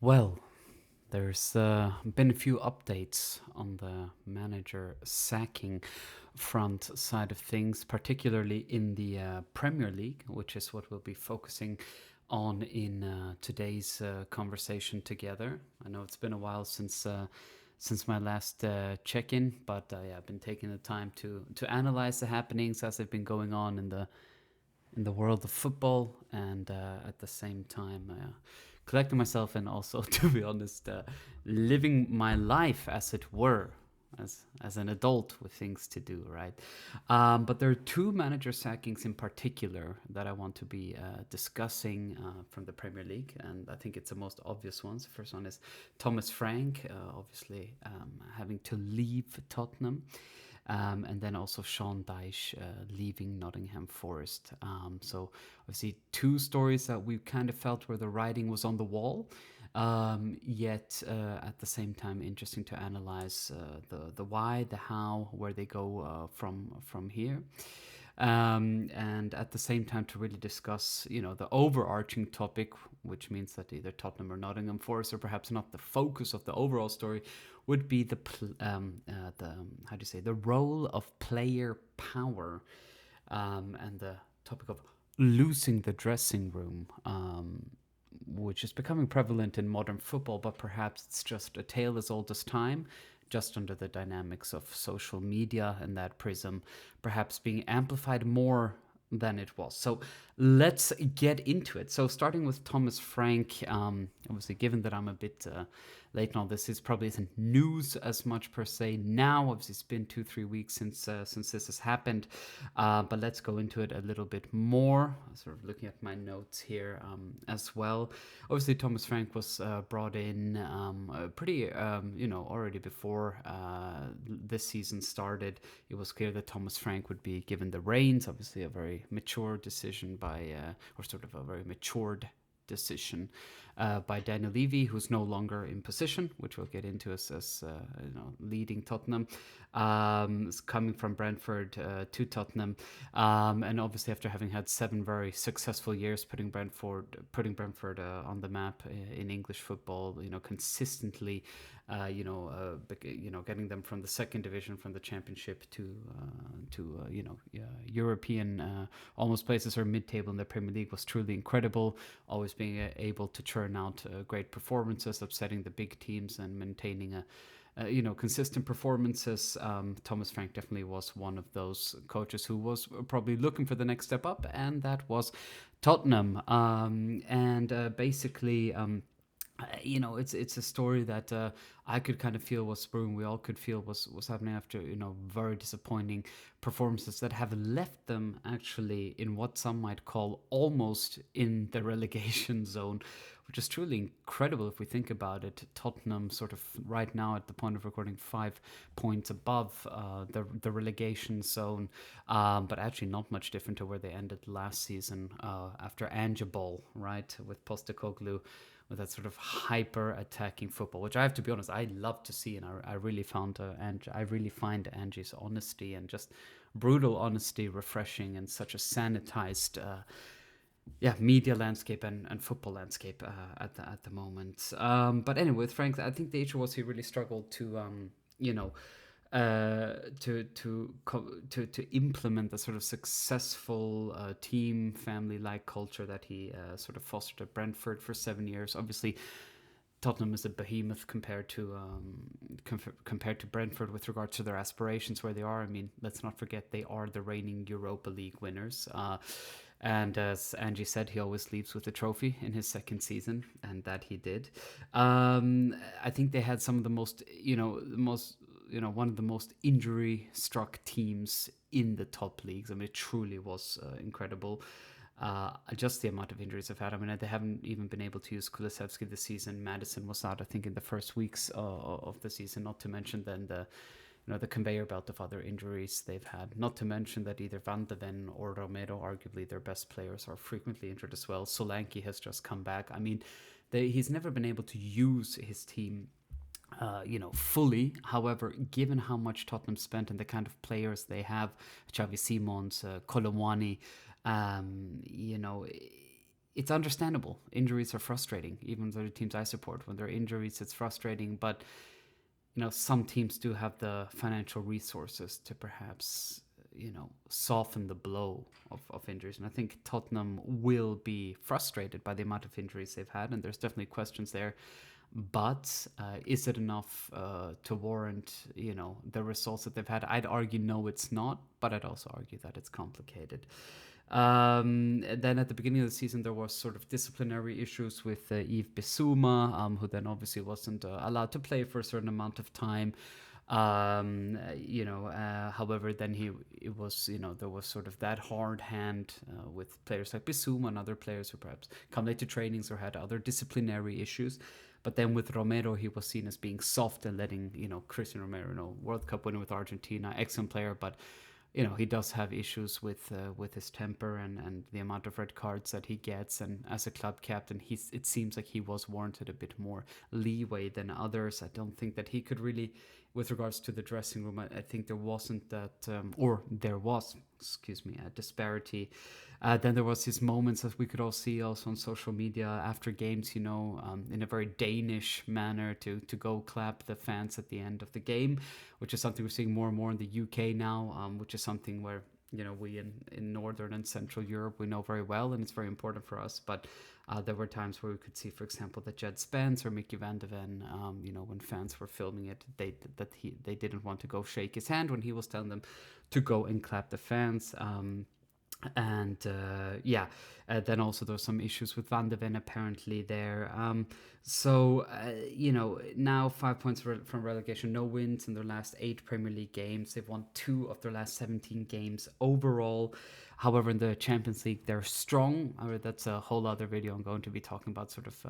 Well, there's been a few updates on the manager sacking front side of things, particularly in the Premier League, which is what we'll be focusing on in today's conversation together. I know it's been a while since my last check-in, but yeah, I've been taking the time to analyze the happenings as they've been going on in the world of football, and at the same time collecting myself, and also to be honest, living my life as it were, as an adult with things to do, right? But there are two manager sackings in particular that I want to be discussing from the Premier League, and I think it's the most obvious ones. The first one is Thomas Frank, obviously having to leave Tottenham. And then also Sean Dyche leaving Nottingham Forest. So obviously two stories that we kind of felt where the writing was on the wall, yet at the same time interesting to analyze the why, the how, where they go from here. And at the same time to really discuss, the overarching topic, which means that either Tottenham or Nottingham Forest, or perhaps not the focus of the overall story, would be the how do you say, the role of player power, and the topic of losing the dressing room, which is becoming prevalent in modern football, but perhaps it's just a tale as old as time, just under the dynamics of social media and that prism, perhaps being amplified more than it was. So let's get into it. So starting with Thomas Frank, obviously, given that I'm a bit late on this, is probably isn't news as much per se now. Obviously, it's been 2-3 weeks since this has happened, but let's go into it a little bit more. Sort of looking at my notes here as well. Obviously, Thomas Frank was brought in pretty, already before this season started. It was clear that Thomas Frank would be given the reins. Obviously, a very mature decision or sort of a very matured decision by Daniel Levy, who's no longer in position, which we'll get into as leading Tottenham. Is coming from Brentford to Tottenham, and obviously after having had 7 very successful years, putting Brentford on the map in English football, consistently, getting them from the second division, from the Championship to European almost places or mid-table in the Premier League, was truly incredible. Always being able to churn out great performances, upsetting the big teams and maintaining consistent performances. Thomas Frank definitely was one of those coaches who was probably looking for the next step up, and that was Tottenham. And basically, it's a story that I could kind of feel was brewing. We all could feel was happening after very disappointing performances that have left them actually in what some might call almost in the relegation zone, which is truly incredible if we think about it. Tottenham sort of right now at the point of recording 5 points above the relegation zone, but actually not much different to where they ended last season after Angeball, right, with Postecoglou, with that sort of hyper attacking football, which I have to be honest, I love to see, and I really find Angie's honesty and just brutal honesty refreshing in such a sanitized media landscape and football landscape at the moment. But anyway, with Frank, I think the issue was he really struggled to to implement the sort of successful team family like culture that he sort of fostered at Brentford for 7 years. Obviously, Tottenham is a behemoth compared to Brentford with regards to their aspirations, where they are. I mean, let's not forget they are the reigning Europa League winners. And as Angie said, he always leaves with a trophy in his second season, and that he did. I think they had some of the one of the most injury-struck teams in the top leagues. I mean, it truly was incredible. Just the amount of injuries they've had. I mean, they haven't even been able to use Kulusevski this season. Madison was out, I think, in the first weeks of the season. Not to mention then the conveyor belt of other injuries they've had. Not to mention that either Van de Ven or Romero, arguably their best players, are frequently injured as well. Solanke has just come back. I mean, he's never been able to use his team fully. However, given how much Tottenham spent and the kind of players they have, Xavi Simons, Colomwani, um, you know, it's understandable. Injuries are frustrating, even though the teams I support. When there are injuries, it's frustrating. But some teams do have the financial resources to perhaps soften the blow of injuries. And I think Tottenham will be frustrated by the amount of injuries they've had, and there's definitely questions there. But is it enough to warrant the results that they've had? I'd argue no, it's not, but I'd also argue that it's complicated. Then at the beginning of the season, there was sort of disciplinary issues with Yves Bissouma, who then obviously wasn't allowed to play for a certain amount of time. However, then it was there was sort of that hard hand with players like Bissouma and other players who perhaps come late to trainings or had other disciplinary issues. But then with Romero, he was seen as being soft and letting Christian Romero, World Cup winner with Argentina, excellent player, but he does have issues with his temper and the amount of red cards that he gets. And as a club captain, it seems like he was warranted a bit more leeway than others. I don't think that he could really, with regards to the dressing room, I think there wasn't that, or there was, a disparity. Then there was his moments that we could all see also on social media after games, in a very Danish manner to go clap the fans at the end of the game, which is something we're seeing more and more in the UK now, which is something where we in Northern and Central Europe, we know very well, and it's very important for us. But there were times where we could see, for example, that Jed Spence or Mickey Van de Ven, when fans were filming it, they didn't want to go shake his hand when he was telling them to go and clap the fans. Then also there were some issues with Van de Ven apparently there. Now 5 points from relegation, no wins in their last 8 Premier League games. They've won 2 of their last 17 games overall. However, in the Champions League, they're strong. That's a whole other video. I'm going to be talking about sort of,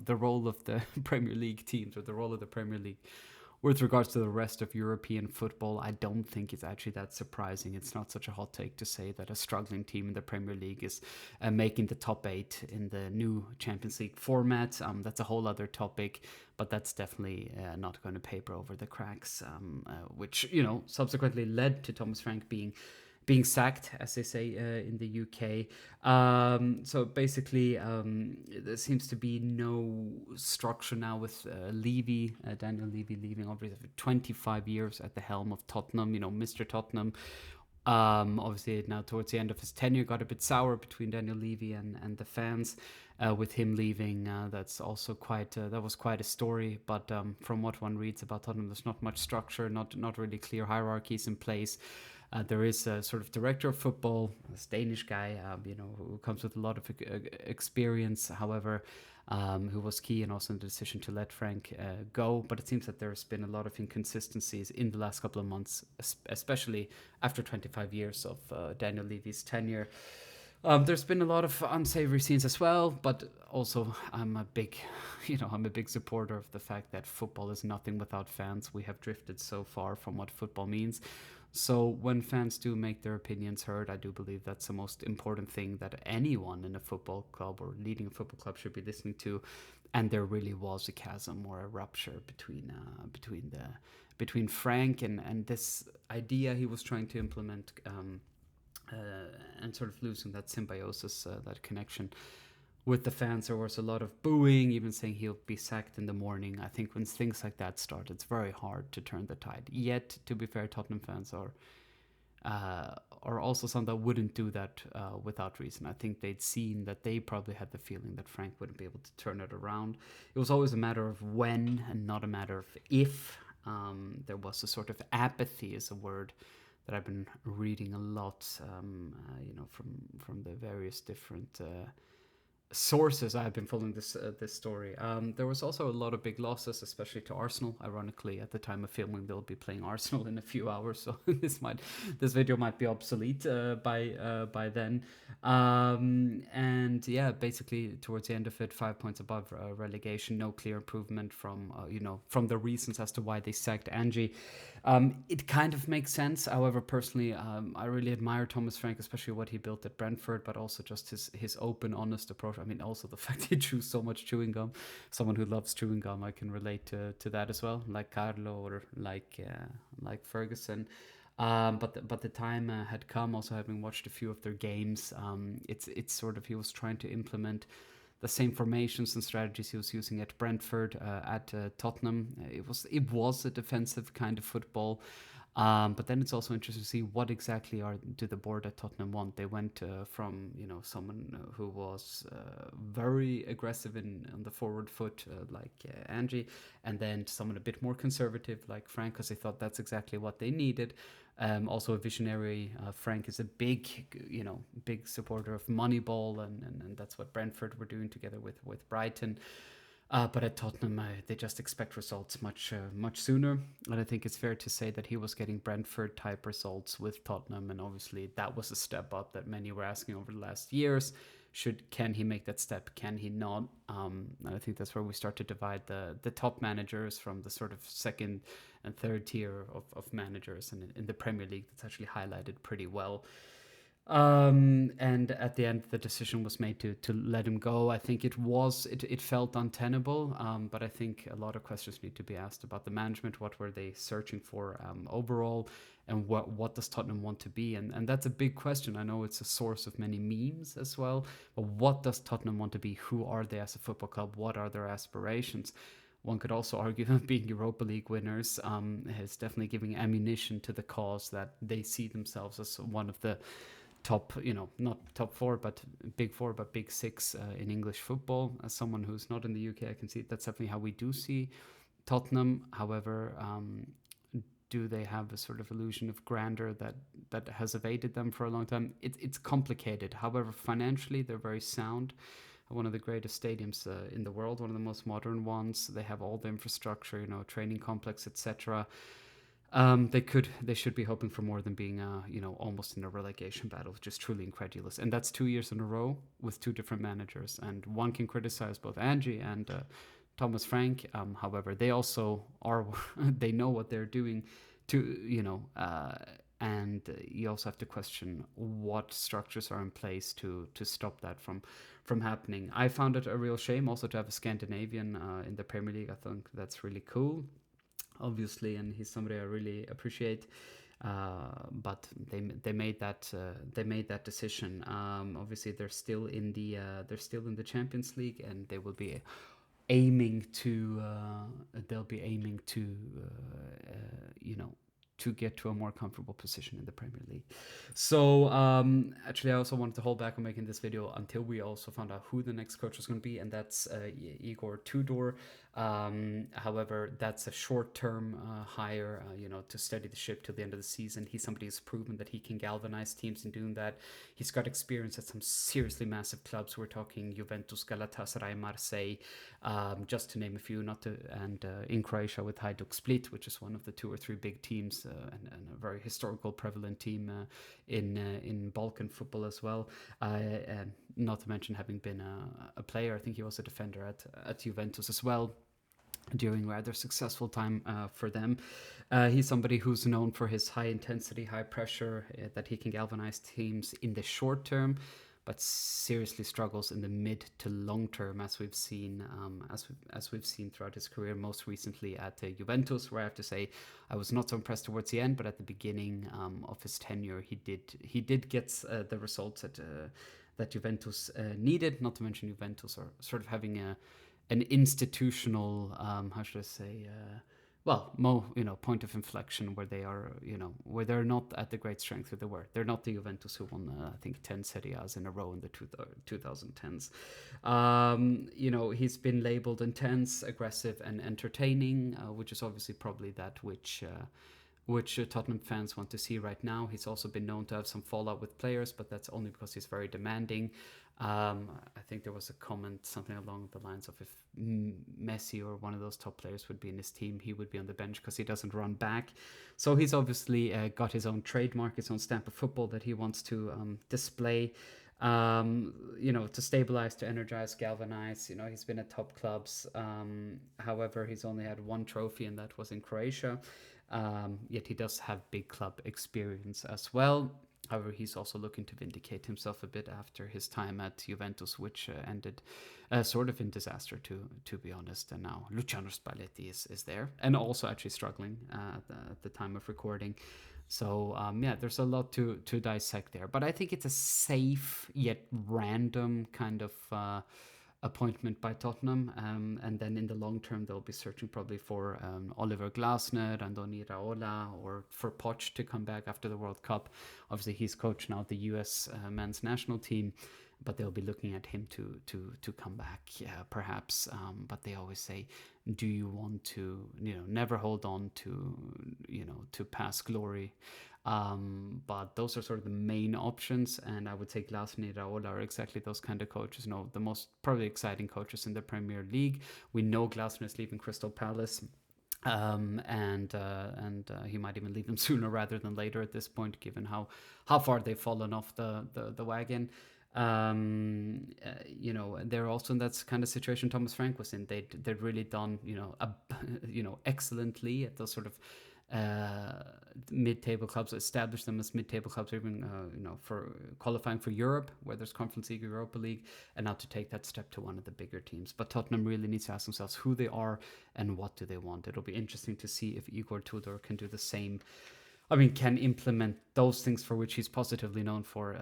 the role of the Premier League teams, or the role of the Premier League with regards to the rest of European football. I don't think it's actually that surprising. It's not such a hot take to say that a struggling team in the Premier League is making the top 8 in the new Champions League format. That's a whole other topic, but that's definitely not going to paper over the cracks, which, subsequently led to Thomas Frank being sacked, as they say in the UK. So basically, there seems to be no structure now with Daniel Levy leaving obviously for 25 years at the helm of Tottenham, Mr. Tottenham. Obviously now towards the end of his tenure got a bit sour between Daniel Levy and the fans. With him leaving, that's also that was quite a story. But from what one reads about Tottenham, there's not much structure, not really clear hierarchies in place. There is a sort of director of football, this Danish guy, who comes with a lot of experience, however, who was key and also in the decision to let Frank go. But it seems that there's been a lot of inconsistencies in the last couple of months, especially after 25 years of Daniel Levy's tenure. There's been a lot of unsavory scenes as well, but also I'm a big supporter of the fact that football is nothing without fans. We have drifted so far from what football means. So when fans do make their opinions heard, I do believe that's the most important thing that anyone in a football club or leading a football club should be listening to. And there really was a chasm or a rupture between Frank and this idea he was trying to implement, and sort of losing that symbiosis, that connection with the fans. There was a lot of booing, even saying he'll be sacked in the morning. I think when things like that start, it's very hard to turn the tide. Yet, to be fair, Tottenham fans are also some that wouldn't do that without reason. I think they'd seen that they probably had the feeling that Frank wouldn't be able to turn it around. It was always a matter of when and not a matter of if. There was a sort of apathy, is a word that I've been reading a lot, from the various different sources. I've been following this story. There was also a lot of big losses, especially to Arsenal. Ironically, at the time of filming, they'll be playing Arsenal in a few hours, so this video might be obsolete by then. And yeah, basically towards the end of it, 5 points above relegation, no clear improvement from the reasons as to why they sacked Angie. It kind of makes sense. However, personally, I really admire Thomas Frank, especially what he built at Brentford, but also just his open, honest approach. I mean, also the fact he chews so much chewing gum. Someone who loves chewing gum, I can relate to that as well, like Carlo or like Ferguson. But the time had come. Also, having watched a few of their games, it's sort of he was trying to implement the same formations and strategies he was using at Brentford, at Tottenham. It was a defensive kind of football. But then it's also interesting to see what exactly do the board at Tottenham want. They went from someone who was very aggressive on the forward foot like Angie, and then to someone a bit more conservative like Frank, because they thought that's exactly what they needed. Also a visionary. Frank is a big supporter of Moneyball, and that's what Brentford were doing together with Brighton. But at Tottenham, they just expect results much sooner. And I think it's fair to say that he was getting Brentford type results with Tottenham, and obviously that was a step up that many were asking over the last years. Can he make that step? Can he not? And I think that's where we start to divide the top managers from the sort of second and third tier of managers, and in the Premier League, that's actually highlighted pretty well. And at the end, the decision was made to let him go. I think it felt untenable, but I think a lot of questions need to be asked about the management. What were they searching for overall, and what does Tottenham want to be? And that's a big question. I know it's a source of many memes as well, but what does Tottenham want to be? Who are they as a football club? What are their aspirations? One could also argue that being Europa League winners is definitely giving ammunition to the cause that they see themselves as one of the top, not top four, but big four, but big six in English football. As someone who's not in the UK, I can see that's definitely how we do see Tottenham. However, do they have a sort of illusion of grandeur that has evaded them for a long time? It's complicated. However, financially, they're very sound. One of the greatest stadiums in the world, one of the most modern ones. They have all the infrastructure, training complex, etc. They should be hoping for more than being, almost in a relegation battle, which is truly incredulous. And that's 2 years in a row with two different managers. And one can criticize both Angie and Thomas Frank. However, they also are, they know what they're doing and you also have to question what structures are in place to stop that from happening. I found it a real shame also to have a Scandinavian in the Premier League. I think that's really cool, obviously, and he's somebody I really appreciate. But they made that decision. Obviously, they're still in the Champions League, and they will be aiming to to get to a more comfortable position in the Premier League. So actually, I also wanted to hold back on making this video until we also found out who the next coach was going to be, and that's Igor Tudor. However, that's a short-term hire, to steady the ship till the end of the season. He's somebody who's proven that he can galvanize teams in doing that. He's got experience at some seriously massive clubs. We're talking Juventus, Galatasaray, Marseille, just to name a few. And in Croatia with Hajduk Split, which is one of the two or three big teams, and a very historical, prevalent team in Balkan football as well. Not to mention having been a player. I think he was a defender at Juventus as well during rather successful time for them. He's somebody who's known for his high intensity, high pressure, that he can galvanize teams in the short term, but seriously struggles in the mid to long term, as we've seen throughout his career. Most recently at Juventus, where I have to say I was not so impressed towards the end, but at the beginning of his tenure, he did get the results that Juventus needed. Not to mention Juventus are sort of having an institutional, how should I say, point of inflection where they are, where they're not at the great strength that they were. They're not the Juventus who won, I think, 10 Serie A's in a row in the 2010s. He's been labeled intense, aggressive, and entertaining, which is obviously probably that which Tottenham fans want to see right now. He's also been known to have some fallout with players, but that's only because he's very demanding. I think there was a comment, something along the lines of if Messi or one of those top players would be in his team, he would be on the bench because he doesn't run back. So he's obviously got his own trademark, his own stamp of football that he wants to display. To stabilize, to energize, galvanize. He's been at top clubs. However, he's only had one trophy, and that was in Croatia. Yet he does have big club experience as well. However, he's also looking to vindicate himself a bit after his time at Juventus, which ended sort of in disaster, to be honest. And now Luciano Spalletti is there, and also actually struggling at the time of recording. So yeah, there's a lot to dissect there, but I think it's a safe yet random kind of appointment by Tottenham, and then in the long term they'll be searching probably for Oliver Glasner, Andoni Raola, or for Poch to come back after the World Cup. Obviously, he's coach now of the U.S. Men's national team, but they'll be looking at him to come back, yeah, perhaps. But they always say, do you want to, never hold on to, to past glory. But those are sort of the main options, and I would say Glasner and Raola are exactly those kind of coaches. The most probably exciting coaches in the Premier League. We know Glasner is leaving Crystal Palace. And he might even leave them sooner rather than later at this point, given how far they've fallen off the wagon. They're also in that kind of situation Thomas Frank was in. They'd really done excellently at those sort of mid-table clubs, establish them as mid-table clubs, even for qualifying for Europe, where there's Conference League, Europa League, and now to take that step to one of the bigger teams. But Tottenham really needs to ask themselves who they are and what do they want. It'll be interesting to see if Igor Tudor can do the same. I mean, can implement those things for which he's positively known for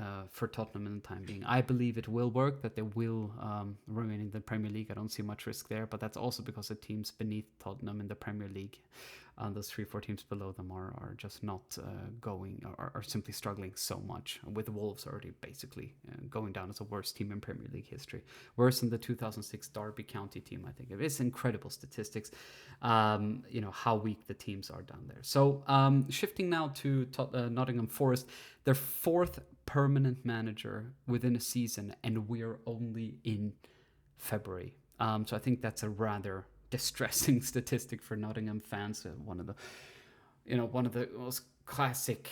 Tottenham in the time being. I believe it will work, that they will remain in the Premier League. I don't see much risk there, but that's also because the teams beneath Tottenham in the Premier League, those 3-4 teams below them are just not going, are simply struggling so much, with Wolves already basically going down as the worst team in Premier League history. Worse than the 2006 Derby County team, I think. It's incredible statistics, how weak the teams are down there. So shifting now to Nottingham Forest, their fourth permanent manager within a season, and we're only in February. So I think that's a rather distressing statistic for Nottingham fans. One of the most classic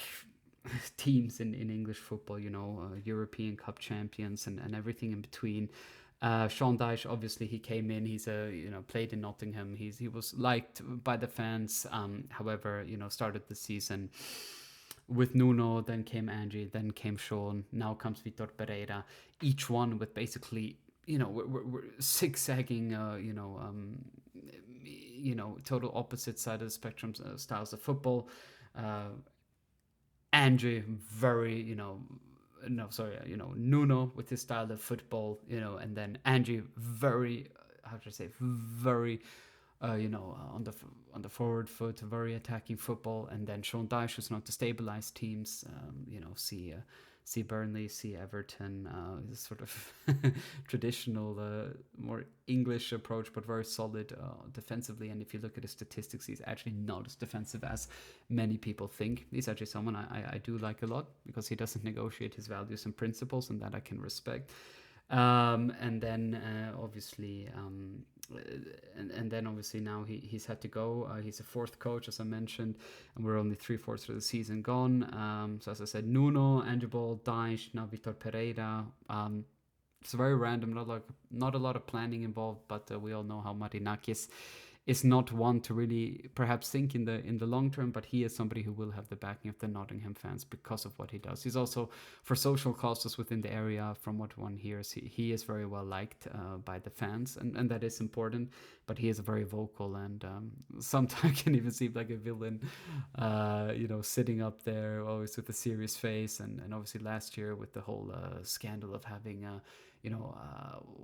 teams in English football. European Cup champions and everything in between. Sean Dyche, obviously, he came in. He's played in Nottingham. He was liked by the fans. However, started the season with Nuno, then came Angie, then came Sean, now comes Vitor Pereira. Each one with basically, we're zigzagging, total opposite side of the spectrum styles of football. Angie, very, Nuno with his style of football, and then Angie, very, how should I say, very, on the forward foot, very attacking football, and then Sean Dyche, who's not to stabilize teams, see Burnley, see Everton, sort of traditional, more English approach, but very solid defensively. And if you look at his statistics, he's actually not as defensive as many people think. He's actually someone I do like a lot, because he doesn't negotiate his values and principles, and that I can respect. And then obviously now he's had to go. He's a fourth coach, as I mentioned, and we're only 3/4 of the season gone. So as I said, Nuno, Angebol, Dyche, now Vitor Pereira. It's very random, not a lot of planning involved, but we all know how Marinakis is not one to really perhaps think in the long term, but he is somebody who will have the backing of the Nottingham fans because of what he does. He's also, for social causes within the area, from what one hears, he is very well liked by the fans, and that is important. But he is very vocal, and sometimes can even seem like a villain, sitting up there always with a serious face. And obviously last year with the whole scandal of having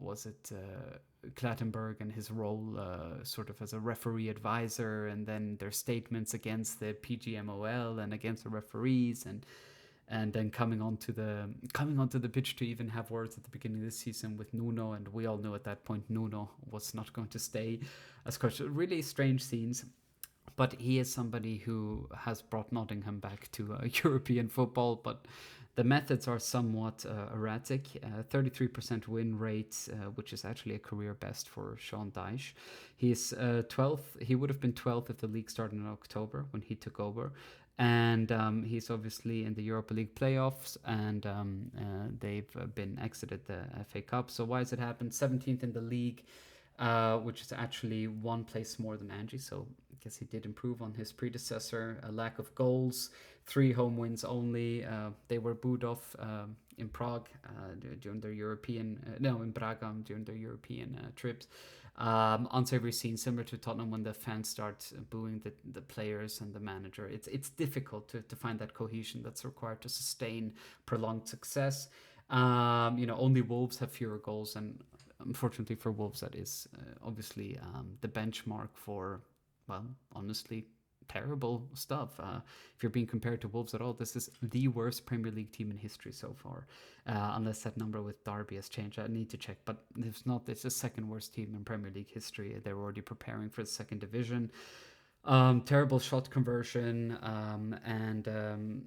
was it Clattenburg and his role sort of as a referee advisor, and then their statements against the PGMOL and against the referees, and then coming onto the pitch to even have words at the beginning of the season with Nuno, and we all knew at that point Nuno was not going to stay as coach. Really strange scenes. But he is somebody who has brought Nottingham back to European football, but the methods are somewhat erratic. 33% win rate, which is actually a career best for Sean Dyche. He's 12th. He would have been 12th if the league started in October when he took over. And he's obviously in the Europa League playoffs, and they've been exited the FA Cup. So why has it happened? 17th in the league, which is actually one place more than Angie. So I guess he did improve on his predecessor. A lack of goals, 3 home wins only. They were booed off in Prague during their European, in Braga during their European trips. unsavory scene similar to Tottenham when the fans start booing the players and the manager. It's difficult to find that cohesion that's required to sustain prolonged success. Only Wolves have fewer goals, and unfortunately for Wolves, that is obviously the benchmark for, well, honestly, terrible stuff. If you're being compared to Wolves at all, this is the worst Premier League team in history so far, unless that number with Derby has changed. I need to check, but it's not. It's the second worst team in Premier League history. They're already preparing for the second division. Terrible shot conversion, and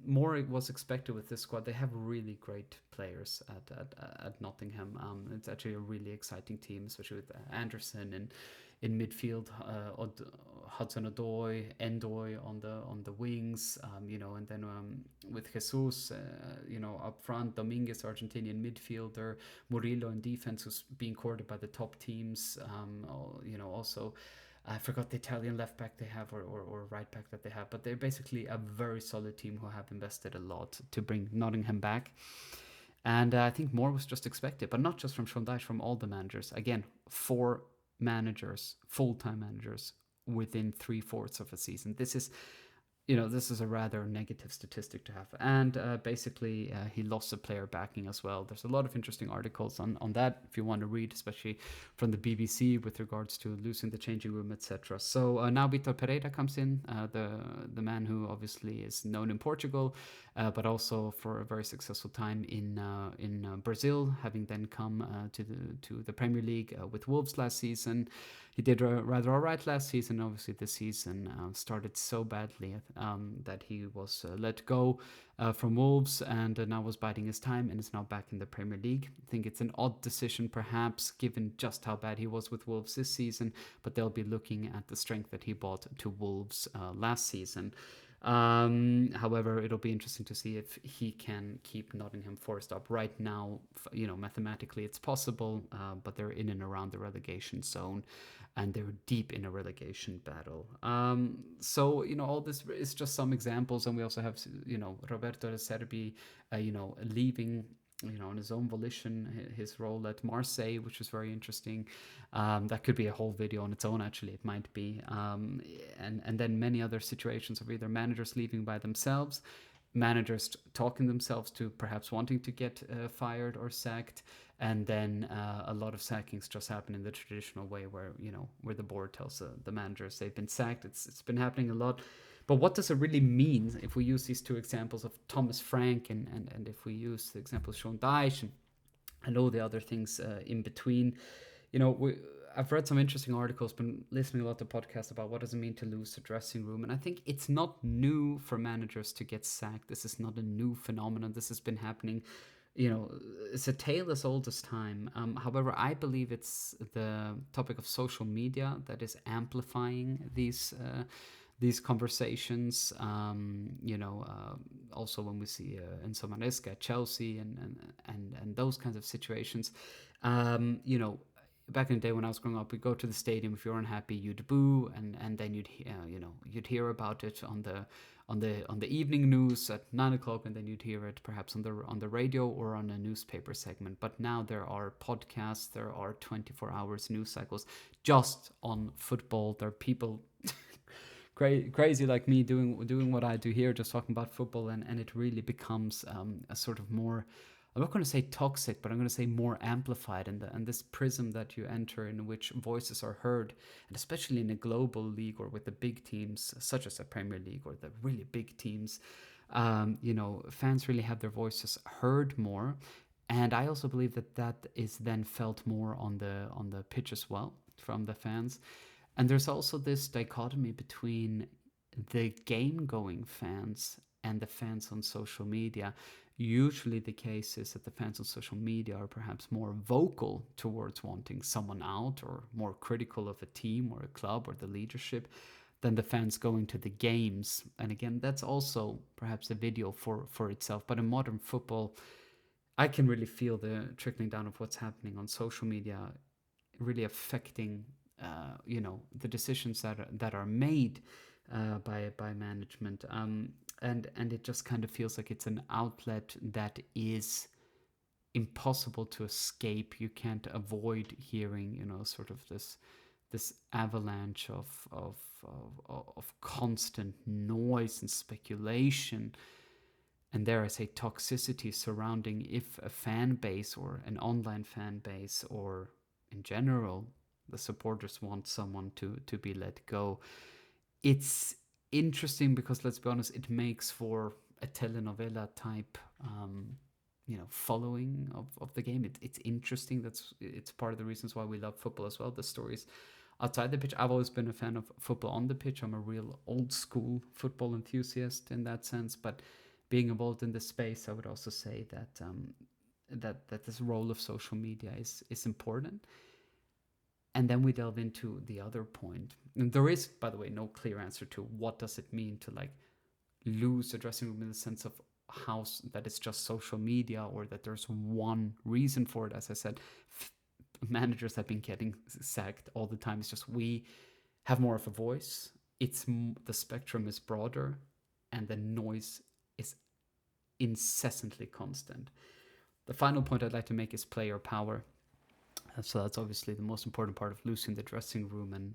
more was expected with this squad. They have really great players at Nottingham. It's actually a really exciting team, especially with Anderson and in midfield, Hudson Odoi, Endoy on the wings, and then with Jesus, up front, Dominguez, Argentinian midfielder, Murillo in defense, who's being courted by the top teams. Also. I forgot the Italian left back they have or right back that they have, but they're basically a very solid team who have invested a lot to bring Nottingham back. And I think more was just expected, but not just from Sean Dyche, from all the managers. Again, 4 managers, full-time managers, within 3/4 of a season. This is a rather negative statistic to have. And basically, he lost a player backing as well. There's a lot of interesting articles on that if you want to read, especially from the BBC with regards to losing the changing room, etc. So now Vitor Pereira comes in, the man who obviously is known in Portugal, but also for a very successful time in Brazil, having then come to the Premier League with Wolves last season. He did rather all right last season. Obviously, this season started so badly that he was let go from Wolves and now was biding his time and is now back in the Premier League. I think it's an odd decision, perhaps, given just how bad he was with Wolves this season, but they'll be looking at the strength that he brought to Wolves last season. However, it'll be interesting to see if he can keep Nottingham Forest up. Right now, mathematically it's possible, but they're in and around the relegation zone, and they're deep in a relegation battle. So all this is just some examples, and we also have Roberto De Serbi, leaving on his own volition, his role at Marseille, which is very interesting. That could be a whole video on its own, actually, it might be. And then many other situations of either managers leaving by themselves, managers talking themselves to perhaps wanting to get fired or sacked, and then a lot of sackings just happen in the traditional way where the board tells the managers they've been sacked. It's been happening a lot. But what does it really mean if we use these two examples of Thomas Frank and if we use the example of Sean Dyche and all the other things in between? I've read some interesting articles, been listening a lot to podcasts about what does it mean to lose the dressing room. And I think it's not new for managers to get sacked. This is not a new phenomenon. This has been happening. It's a tale as old as time. However, I believe it's the topic of social media that is amplifying these conversations. Also when we see Enzo Maresca at Chelsea and those kinds of situations, back in the day when I was growing up, we'd go to the stadium. If you're unhappy, you'd boo, and then you'd hear about it on the evening news at 9:00, and then you'd hear it perhaps on the radio or on a newspaper segment. But now there are podcasts, there are 24 hours news cycles just on football. There are people crazy like me doing what I do here, just talking about football, and it really becomes a sort of more, I'm not going to say toxic, but I'm going to say more amplified, and this prism that you enter in which voices are heard, and especially in a global league or with the big teams such as the Premier League or the really big teams, fans really have their voices heard more. And I also believe that is then felt more on the pitch as well from the fans. And there's also this dichotomy between the game-going fans and the fans on social media. Usually the case is that the fans on social media are perhaps more vocal towards wanting someone out or more critical of a team or a club or the leadership than the fans going to the games. And again, that's also perhaps a video for itself. But in modern football, I can really feel the trickling down of what's happening on social media really affecting the decisions that are made by management, and it just kind of feels like it's an outlet that is impossible to escape. You can't avoid hearing sort of this this avalanche of constant noise and speculation, and dare I say toxicity surrounding if a fan base or an online fan base or in general the supporters want someone to be let go. It's interesting because, let's be honest, it makes for a telenovela type following of the game. It's interesting. It's part of the reasons why we love football as well, the stories outside the pitch. I've always been a fan of football on the pitch. I'm a real old school football enthusiast in that sense, but being involved in this space, I would also say that that this role of social media is important. And then we delve into the other point. And there is, by the way, no clear answer to what does it mean to like lose a dressing room in the sense of how that it's just social media or that there's one reason for it. As I said, managers have been getting sacked all the time. It's just we have more of a voice. The spectrum is broader, and the noise is incessantly constant. The final point I'd like to make is player power. So that's obviously the most important part of losing the dressing room.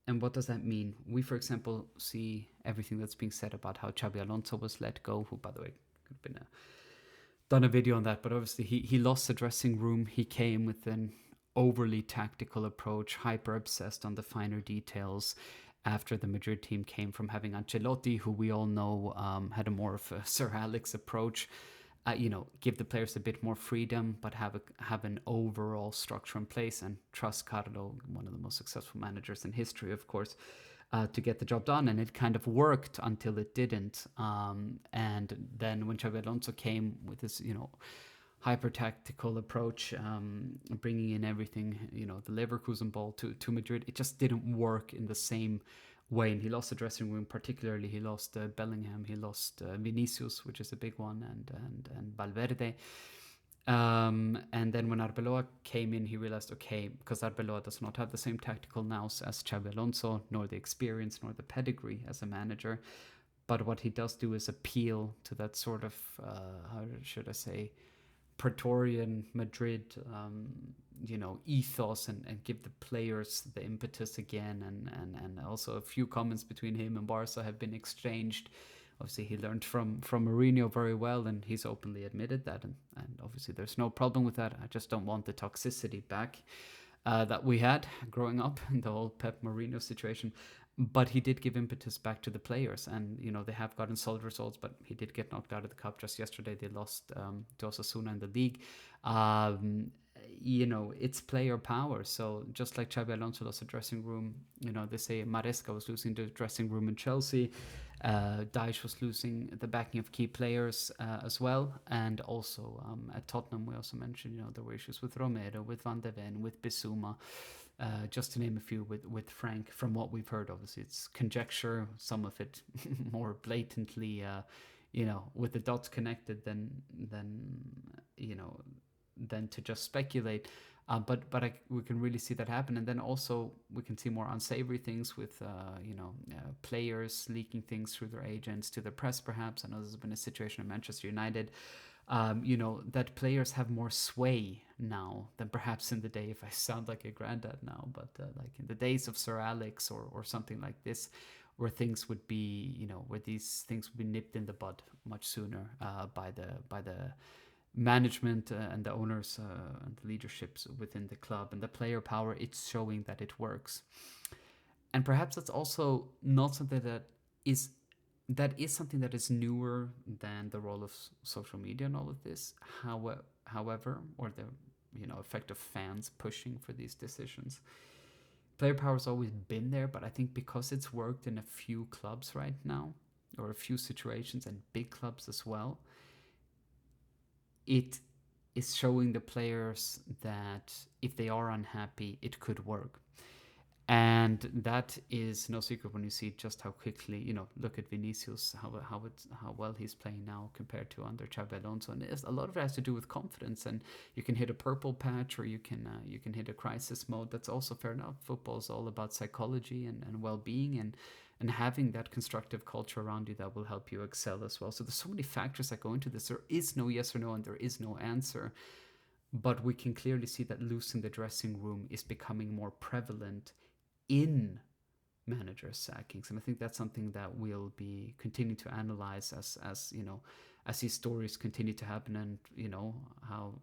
And what does that mean? We, for example, see everything that's being said about how Xabi Alonso was let go, who, by the way, could have been done a video on that, but obviously he lost the dressing room. He came with an overly tactical approach, hyper obsessed on the finer details. After the Madrid team came from having Ancelotti, who we all know had a more of a Sir Alex approach, give the players a bit more freedom, but have an overall structure in place and trust Carlo, one of the most successful managers in history, of course, to get the job done. And it kind of worked until it didn't. And then when Xabi Alonso came with this, hyper tactical approach, bringing in everything, the Leverkusen ball to Madrid, it just didn't work in the same way. And he lost the dressing room. Particularly, he lost Bellingham, he lost Vinicius, which is a big one, and Valverde. And then when Arbeloa came in, he realized, okay, because Arbeloa does not have the same tactical nous as Xabi Alonso, nor the experience, nor the pedigree as a manager. But what he does do is appeal to that sort of, how should I say, Praetorian Madrid, ethos, and give the players the impetus again. And also a few comments between him and Barca have been exchanged. Obviously, he learned from Mourinho very well, and he's openly admitted that. And obviously, there's no problem with that. I just don't want the toxicity back that we had growing up in the whole Pep Mourinho situation. But he did give impetus back to the players, and they have gotten solid results. But he did get knocked out of the cup just yesterday. They lost to Osasuna in the league. It's player power. So just like Xabi Alonso lost the dressing room, they say Maresca was losing the dressing room in Chelsea. Dyche was losing the backing of key players as well. And also at Tottenham, we also mentioned, there were issues with Romero, with Van de Ven, with Bissouma. Just to name a few with Frank. From what we've heard, obviously it's conjecture, some of it more blatantly, with the dots connected than to just speculate. But we can really see that happen. And then also we can see more unsavory things with, players leaking things through their agents to the press, perhaps. I know there's been a situation in Manchester United, that players have more sway now than perhaps in the day, if I sound like a granddad now, but like in the days of Sir Alex or something like this, where things would be, where these things would be nipped in the bud much sooner by the management and the owners and the leaderships within the club. And the player power, it's showing that it works. And perhaps that's also not something that is something that is newer than the role of social media and all of this. However, or the effect of fans pushing for these decisions. Player power has always been there, but I think because it's worked in a few clubs right now, or a few situations, and big clubs as well, it is showing the players that if they are unhappy, it could work. And that is no secret when you see just how quickly, look at Vinicius, how well he's playing now compared to under Xabi Alonso. And a lot of it has to do with confidence. And you can hit a purple patch, or you can hit a crisis mode. That's also fair enough. Football is all about psychology and well-being, and having that constructive culture around you that will help you excel as well. So there's so many factors that go into this. There is no yes or no, and there is no answer. But we can clearly see that losing the dressing room is becoming more prevalent in manager sackings, and I think that's something that we'll be continue to analyze as you know, as these stories continue to happen, and you know how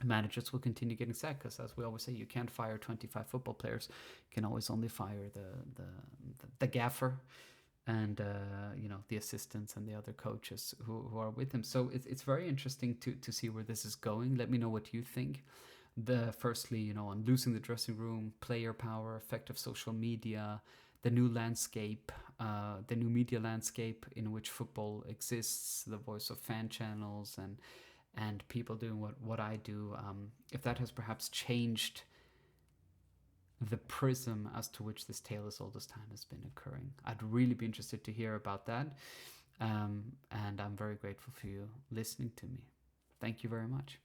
managers will continue getting sacked, because as we always say, you can't fire 25 football players, you can always only fire the gaffer and you know, the assistants and the other coaches who are with him. So it's very interesting to see where this is going. Let me know what you think. The firstly, you know, on losing the dressing room, player power, effect of social media, the new landscape, the new media landscape in which football exists, the voice of fan channels and people doing what I do. If that has perhaps changed the prism as to which this tale as old as time has been occurring. I'd really be interested to hear about that. And I'm very grateful for you listening to me. Thank you very much.